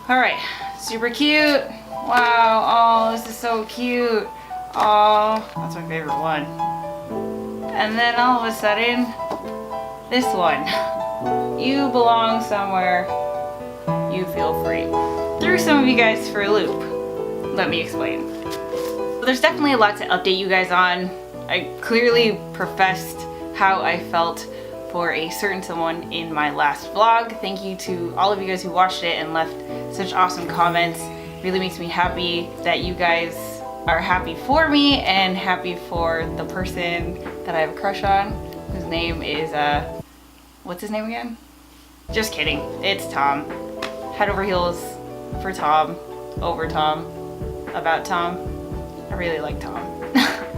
All right, super cute. Wow, oh, this is so cute. Oh, that's my favorite one. And then all of a sudden, this one. You belong somewhere. You feel free. Threw some of you guys for a loop. Let me explain. There's definitely a lot to update you guys on. I clearly professed how I felt for a certain someone in my last vlog. Thank you to all of you guys who watched it and left such awesome comments. Really makes me happy that you guys are happy for me and happy for the person that I have a crush on, whose name is, what's his name again? Just kidding, it's Tom. Head over heels for Tom, over Tom, about Tom. I really like Tom.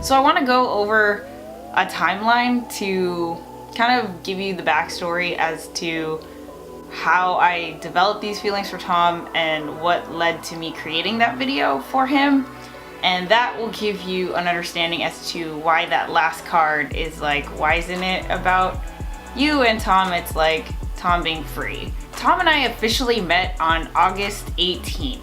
So I want to go over a timeline to kind of give you the backstory as to how I developed these feelings for Tom and what led to me creating that video for him. And that will give you an understanding as to why that last card is like, why isn't it about you and Tom? It's like Tom being free. Tom and I officially met on August 18th.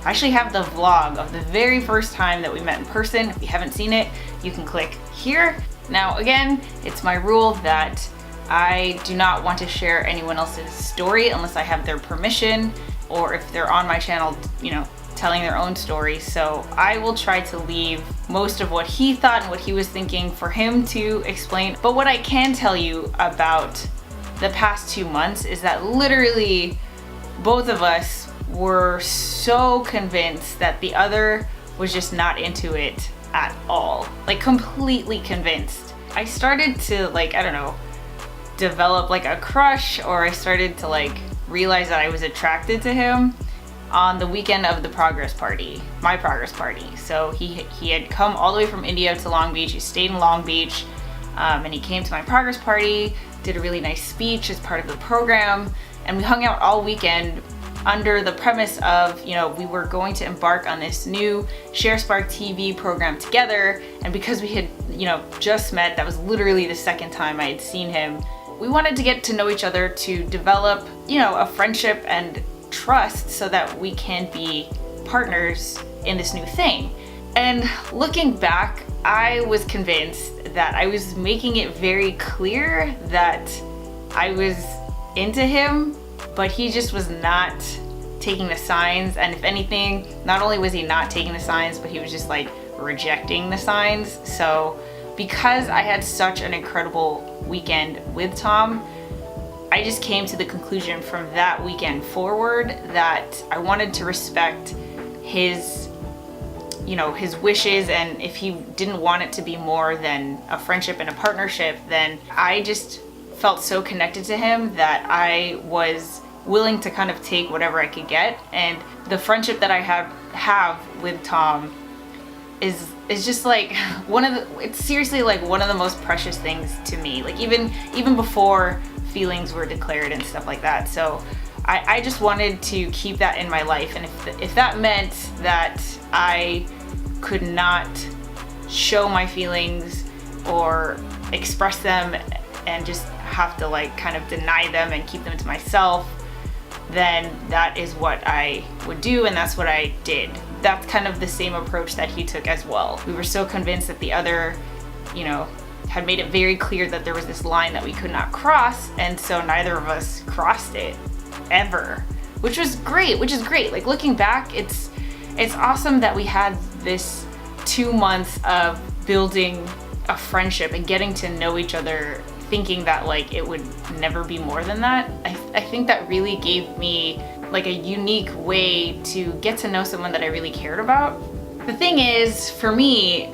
I actually have the vlog of the very first time that we met in person. If you haven't seen it, you can click here. Now again, it's my rule that I do not want to share anyone else's story unless I have their permission, or if they're on my channel, you know, telling their own story. So I will try to leave most of what he thought and what he was thinking for him to explain. But what I can tell you about the past 2 months is that literally both of us were so convinced that the other was just not into it at all. Like completely convinced. I started to like, I don't know, develop like a crush, or I started to like realize that I was attracted to him on the weekend of the progress party, my progress party. So he had come all the way from India to Long Beach. He stayed in Long Beach, and he came to my progress party, did a really nice speech as part of the program, and we hung out all weekend under the premise of, you know, we were going to embark on this new Sharespark TV program together. And because we had, you know, just met, that was literally the second time I had seen him, we wanted to get to know each other to develop, you know, a friendship and trust so that we can be partners in this new thing. And looking back, I was convinced that I was making it very clear that I was into him, but he just was not taking the signs. And if anything, not only was he not taking the signs, but he was just like rejecting the signs. So because I had such an incredible weekend with Tom, I just came to the conclusion from that weekend forward that I wanted to respect his, you know, his wishes. And if he didn't want it to be more than a friendship and a partnership, then I just felt so connected to him that I was willing to kind of take whatever I could get. And the friendship that I have with Tom is just like it's seriously like one of the most precious things to me. Like even before feelings were declared and stuff like that. So I just wanted to keep that in my life. And if that meant that I could not show my feelings or express them and just have to like kind of deny them and keep them to myself, then that is what I would do, and that's what I did. That's kind of the same approach that he took as well. We were so convinced that the other, you know, had made it very clear that there was this line that we could not cross, and so neither of us crossed it ever, which is great. Like looking back, it's awesome that we had this 2 months of building a friendship and getting to know each other, thinking that like it would never be more than that. I think that really gave me like a unique way to get to know someone that I really cared about. The thing is, for me,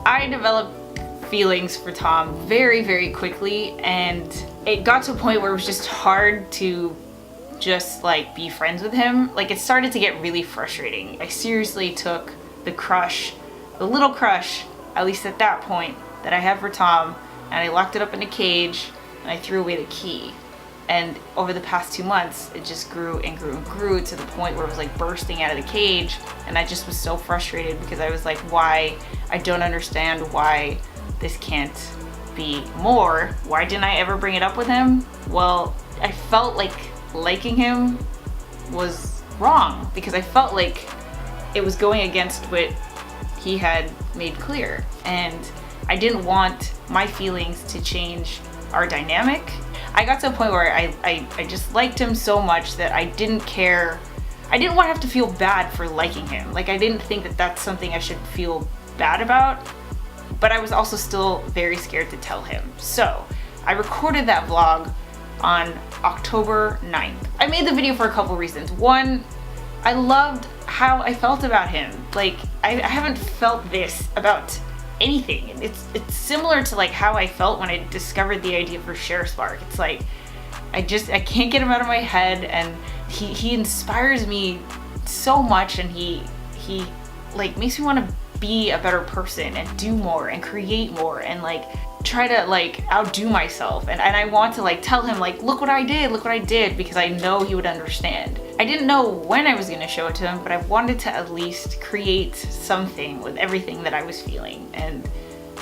I developed feelings for Tom very, very quickly, and it got to a point where it was just hard to just like be friends with him. Like it started to get really frustrating. I seriously took the little crush, at least at that point, that I had for Tom, and I locked it up in a cage and I threw away the key. And over the past 2 months, it just grew and grew and grew to the point where it was like bursting out of the cage. And I just was so frustrated because I was like, why? I don't understand why this can't be more. Why didn't I ever bring it up with him? Well, I felt like liking him was wrong because I felt like it was going against what he had made clear, and I didn't want my feelings to change our dynamic. I got to a point where I just liked him so much that I didn't care. I didn't want to have to feel bad for liking him. Like, I didn't think that that's something I should feel bad about, but I was also still very scared to tell him. So I recorded that vlog on October 9th. I made the video for a couple reasons. One, I loved how I felt about him. Like, I haven't felt this about anything. It's similar to like how I felt when I discovered the idea for Sharespark. It's like I can't get him out of my head, and he inspires me so much, and he like makes me want to be a better person and do more and create more and like try to like outdo myself, and I want to like tell him like, look what I did, because I know he would understand. I didn't know when I was going to show it to him, but I wanted to at least create something with everything that I was feeling, and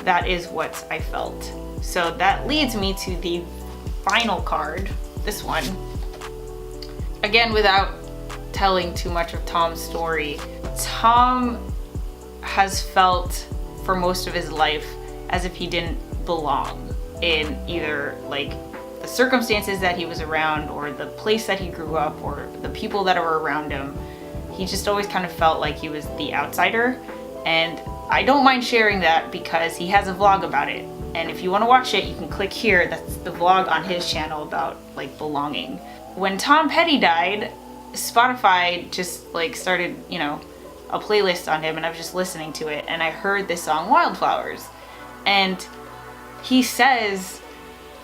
that is what I felt. So that leads me to the final card, this one. Again, without telling too much of Tom's story, Tom has felt for most of his life as if he didn't belong in either like the circumstances that he was around, or the place that he grew up, or the people that were around him. He just always kind of felt like he was the outsider, and I don't mind sharing that because he has a vlog about it, and if you want to watch it, you can click here. That's the vlog on his channel about like belonging. When Tom Petty died, Spotify just like started, you know, a playlist on him, and I was just listening to it, and I heard this song Wildflowers, and he says,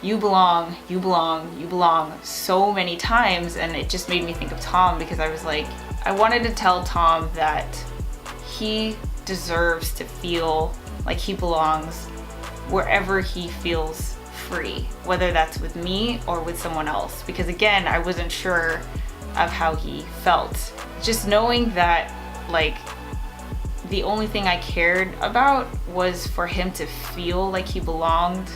you belong, you belong, you belong so many times, and it just made me think of Tom, because I was like, I wanted to tell Tom that he deserves to feel like he belongs wherever he feels free, whether that's with me or with someone else, because again, I wasn't sure of how he felt. Just knowing that like the only thing I cared about was for him to feel like he belonged,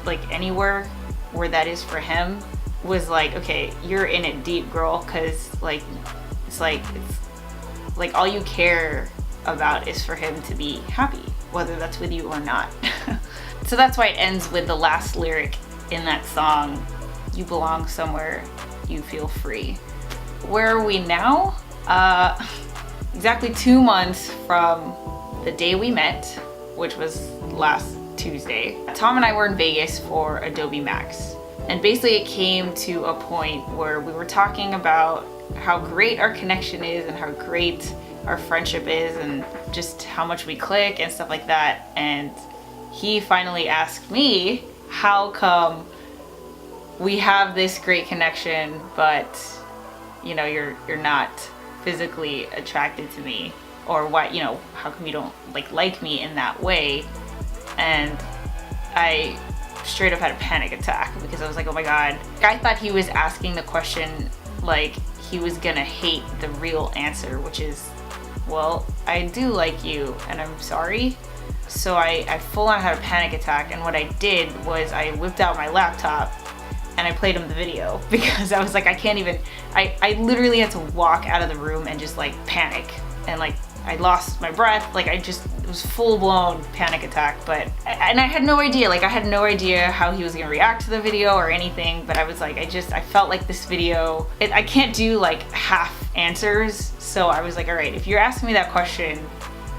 like anywhere where that is for him, was like, okay, you're in it deep, girl, because like it's like all you care about is for him to be happy, whether that's with you or not. So that's why it ends with the last lyric in that song, you belong somewhere you feel free. Where are we now? Exactly 2 months from the day we met, which was last Tuesday. Tom and I were in Vegas for Adobe Max, and basically it came to a point where we were talking about how great our connection is and how great our friendship is and just how much we click and stuff like that, and he finally asked me, how come we have this great connection, but you know, you're not physically attracted to me, or why, you know, how come you don't like me in that way? And I straight up had a panic attack, because I was like, oh my god. I thought he was asking the question like he was gonna hate the real answer, which is, well, I do like you and I'm sorry. So I full on had a panic attack, and what I did was I whipped out my laptop and I played him the video, because I was like, I can't even, I literally had to walk out of the room and just like panic, and like I lost my breath, like it was full blown panic attack. But, and I had no idea, like I had no idea how he was gonna react to the video or anything, but I was like, I felt like this video, I can't do like half answers, so I was like, all right, if you're asking me that question,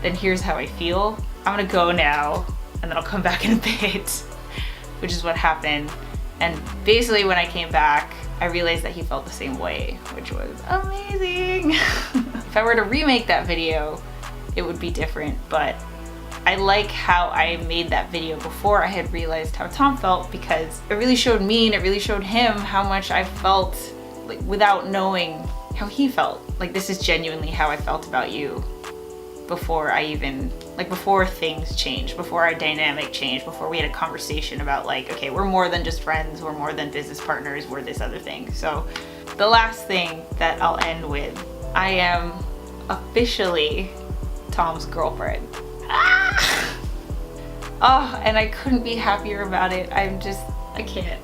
then here's how I feel. I'm gonna go now, and then I'll come back in a bit, which is what happened. And basically when I came back, I realized that he felt the same way, which was amazing. If I were to remake that video, it would be different, but I like how I made that video before I had realized how Tom felt, because it really showed me and it really showed him how much I felt, like without knowing how he felt. Like, this is genuinely how I felt about you before I even, like before things changed, before our dynamic changed, before we had a conversation about like, okay, we're more than just friends, we're more than business partners, we're this other thing. So the last thing that I'll end with, I am officially Tom's girlfriend. Ah! Oh, and I couldn't be happier about it. I can't.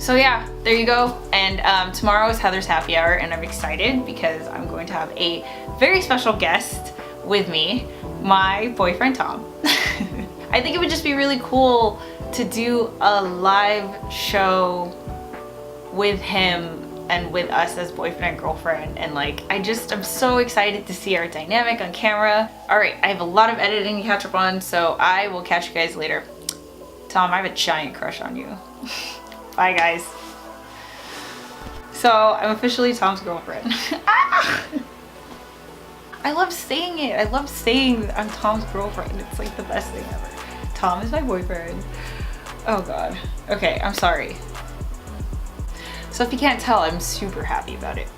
So yeah, there you go. And tomorrow is Heather's happy hour, and I'm excited because I'm going to have a very special guest with me, my boyfriend Tom. I think it would just be really cool to do a live show with him and with us as boyfriend and girlfriend, and like I'm so excited to see our dynamic on camera. All right, I have a lot of editing to catch up on, so I will catch you guys later. Tom, I have a giant crush on you. Bye guys. So I'm officially Tom's girlfriend. I love saying it. I love saying I'm Tom's girlfriend. It's like the best thing ever. Tom is my boyfriend. Oh God. Okay, I'm sorry. So if you can't tell, I'm super happy about it.